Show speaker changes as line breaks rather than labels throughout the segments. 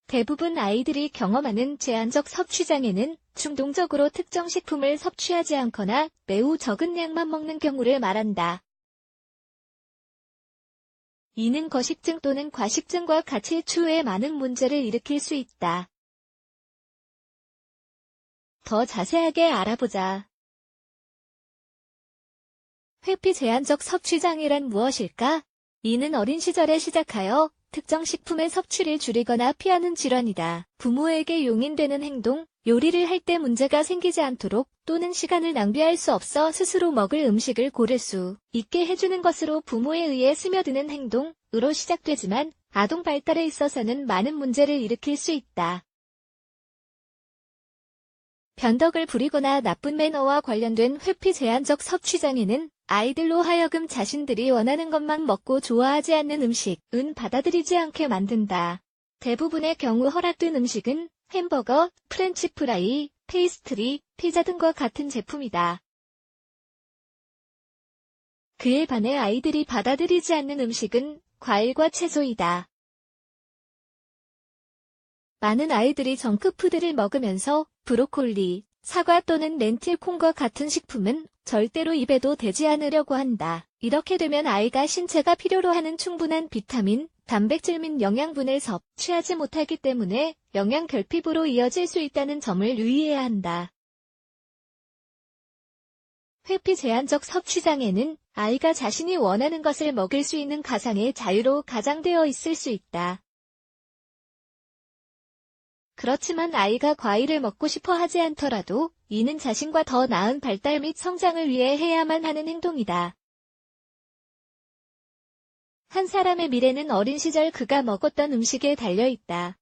대부분 아이들이 경험하는 제한적 섭취장애는 충동적으로 특정 식품을 섭취하지 않거나 매우 적은 양만 먹는 경우를 말한다. 이는 거식증 또는 과식증과 같이 추후에 많은 문제를 일으킬 수 있다. 더 자세하게 알아보자. 회피 제한적 섭취장애란 무엇일까? 이는 어린 시절에 시작하여 특정 식품의 섭취를 줄이거나 피하는 질환이다. 부모에게 용인되는 행동, 요리를 할 때 문제가 생기지 않도록 또는 시간을 낭비할 수 없어 스스로 먹을 음식을 고를 수 있게 해주는 것으로 부모에 의해 스며드는 행동으로 시작되지만 아동 발달에 있어서는 많은 문제를 일으킬 수 있다. 변덕을 부리거나 나쁜 매너와 관련된 회피 제한적 섭취장애는 아이들로 하여금 자신들이 원하는 것만 먹고 좋아하지 않는 음식은 받아들이지 않게 만든다. 대부분의 경우 허락된 음식은 햄버거, 프렌치 프라이, 페이스트리, 피자 등과 같은 제품이다. 그에 반해 아이들이 받아들이지 않는 음식은 과일과 채소이다. 많은 아이들이 정크푸드를 먹으면서 브로콜리, 사과 또는 렌틸콩과 같은 식품은 절대로 입에도 대지 않으려고 한다. 이렇게 되면 아이가 신체가 필요로 하는 충분한 비타민, 단백질 및 영양분을 섭취하지 못하기 때문에 영양 결핍으로 이어질 수 있다는 점을 유의해야 한다. 회피 제한적 섭취장애는 아이가 자신이 원하는 것을 먹을 수 있는 가상의 자유로 가장되어 있을 수 있다. 그렇지만 아이가 과일을 먹고 싶어 하지 않더라도 이는 자신과 더 나은 발달 및 성장을 위해 해야만 하는 행동이다. 한 사람의 미래는 어린 시절 그가 먹었던 음식에 달려있다.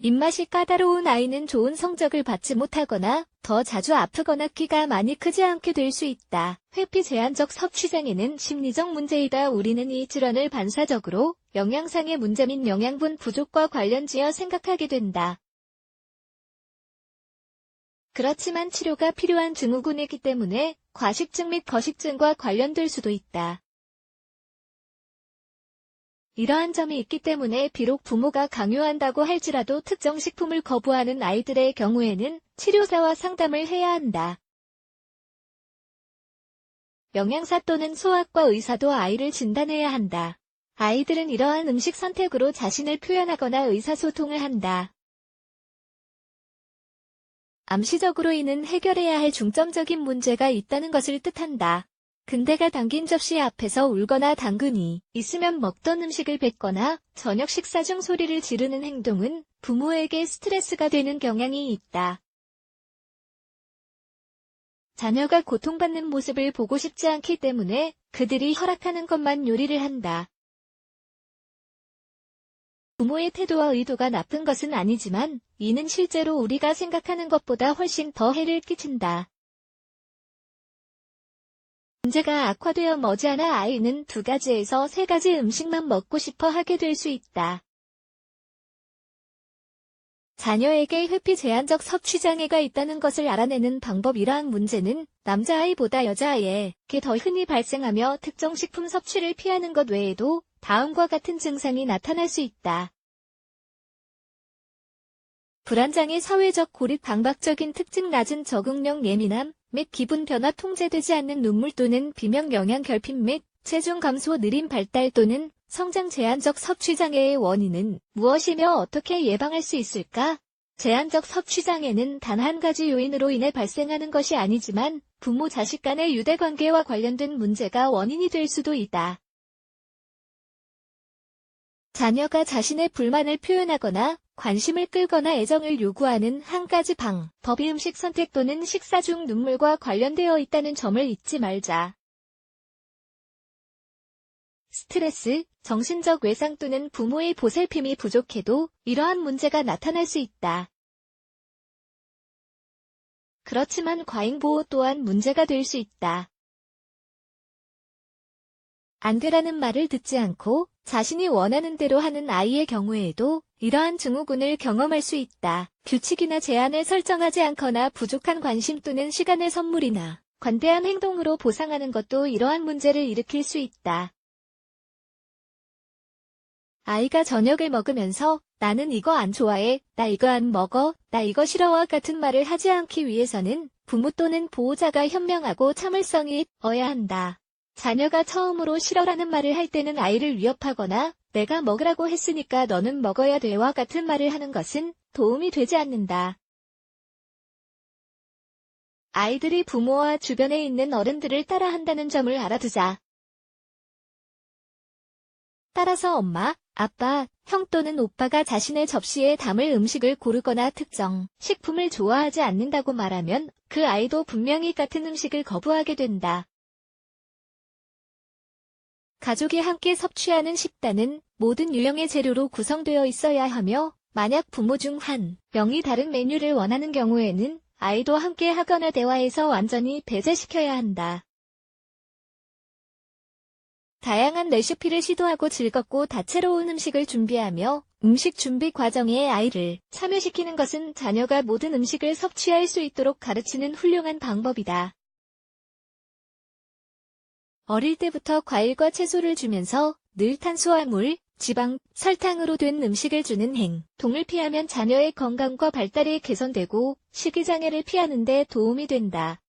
입맛이 까다로운 아이는 좋은 성적을 받지 못하거나 더 자주 아프거나 키가 많이 크지 않게 될 수 있다. 회피 제한적 섭취장애는 심리적 문제이다. 우리는 이 질환을 반사적으로 영양상의 문제 및 영양분 부족과 관련지어 생각하게 된다. 그렇지만 치료가 필요한 증후군이기 때문에 과식증 및 거식증과 관련될 수도 있다. 이러한 점이 있기 때문에 비록 부모가 강요한다고 할지라도 특정 식품을 거부하는 아이들의 경우에는 치료사와 상담을 해야 한다. 영양사 또는 소아과 의사도 아이를 진단해야 한다. 아이들은 이러한 음식 선택으로 자신을 표현하거나 의사소통을 한다. 암시적으로 이는 해결해야 할 중점적인 문제가 있다는 것을 뜻한다. 근대가 담긴 접시 앞에서 울거나 당근이 있으면 먹던 음식을 뱉거나 저녁 식사 중 소리를 지르는 행동은 부모에게 스트레스가 되는 경향이 있다. 자녀가 고통받는 모습을 보고 싶지 않기 때문에 그들이 허락하는 것만 요리를 한다. 부모의 태도와 의도가 나쁜 것은 아니지만 이는 실제로 우리가 생각하는 것보다 훨씬 더 해를 끼친다. 문제가 악화되어 머지않아 아이는 2가지에서 3가지 음식만 먹고 싶어 하게 될 수 있다. 자녀에게 회피 제한적 섭취장애가 있다는 것을 알아내는 방법. 이러한 문제는 남자아이보다 여자아이에게 더 흔히 발생하며 특정 식품 섭취를 피하는 것 외에도 다음과 같은 증상이 나타날 수 있다. 불안장애, 사회적 고립, 강박적인 특징, 낮은 적응력, 예민함 및 기분 변화, 통제되지 않는 눈물 또는 비명, 영양 결핍 및 체중 감소, 느린 발달 또는 성장. 제한적 섭취장애의 원인은 무엇이며 어떻게 예방할 수 있을까? 제한적 섭취장애는 단 한 가지 요인으로 인해 발생하는 것이 아니지만 부모 자식 간의 유대관계와 관련된 문제가 원인이 될 수도 있다. 자녀가 자신의 불만을 표현하거나 관심을 끌거나 애정을 요구하는 한 가지 방법이 음식 선택 또는 식사 중 눈물과 관련되어 있다는 점을 잊지 말자. 스트레스, 정신적 외상 또는 부모의 보살핌이 부족해도 이러한 문제가 나타날 수 있다. 그렇지만 과잉보호 또한 문제가 될 수 있다. 안 되라는 말을 듣지 않고 자신이 원하는 대로 하는 아이의 경우에도 이러한 증후군을 경험할 수 있다. 규칙이나 제한을 설정하지 않거나 부족한 관심 또는 시간의 선물이나 관대한 행동으로 보상하는 것도 이러한 문제를 일으킬 수 있다. 아이가 저녁을 먹으면서 나는 이거 안 좋아해, 나 이거 안 먹어, 나 이거 싫어와 같은 말을 하지 않기 위해서는 부모 또는 보호자가 현명하고 참을성이 있어야 한다. 자녀가 처음으로 싫어라는 말을 할 때는 아이를 위협하거나 내가 먹으라고 했으니까 너는 먹어야 돼와 같은 말을 하는 것은 도움이 되지 않는다. 아이들이 부모와 주변에 있는 어른들을 따라한다는 점을 알아두자. 따라서 엄마, 아빠, 형 또는 오빠가 자신의 접시에 담을 음식을 고르거나 특정 식품을 좋아하지 않는다고 말하면 그 아이도 분명히 같은 음식을 거부하게 된다. 가족이 함께 섭취하는 식단은 모든 유형의 재료로 구성되어 있어야 하며 만약 부모 중 한 명이 다른 메뉴를 원하는 경우에는 아이도 함께 하거나 대화해서 완전히 배제시켜야 한다. 다양한 레시피를 시도하고 즐겁고 다채로운 음식을 준비하며 음식 준비 과정에 아이를 참여시키는 것은 자녀가 모든 음식을 섭취할 수 있도록 가르치는 훌륭한 방법이다. 어릴 때부터 과일과 채소를 주면서 늘 탄수화물, 지방, 설탕으로 된 음식을 주는 행동을 피하면 자녀의 건강과 발달이 개선되고 식이장애를 피하는 데 도움이 된다.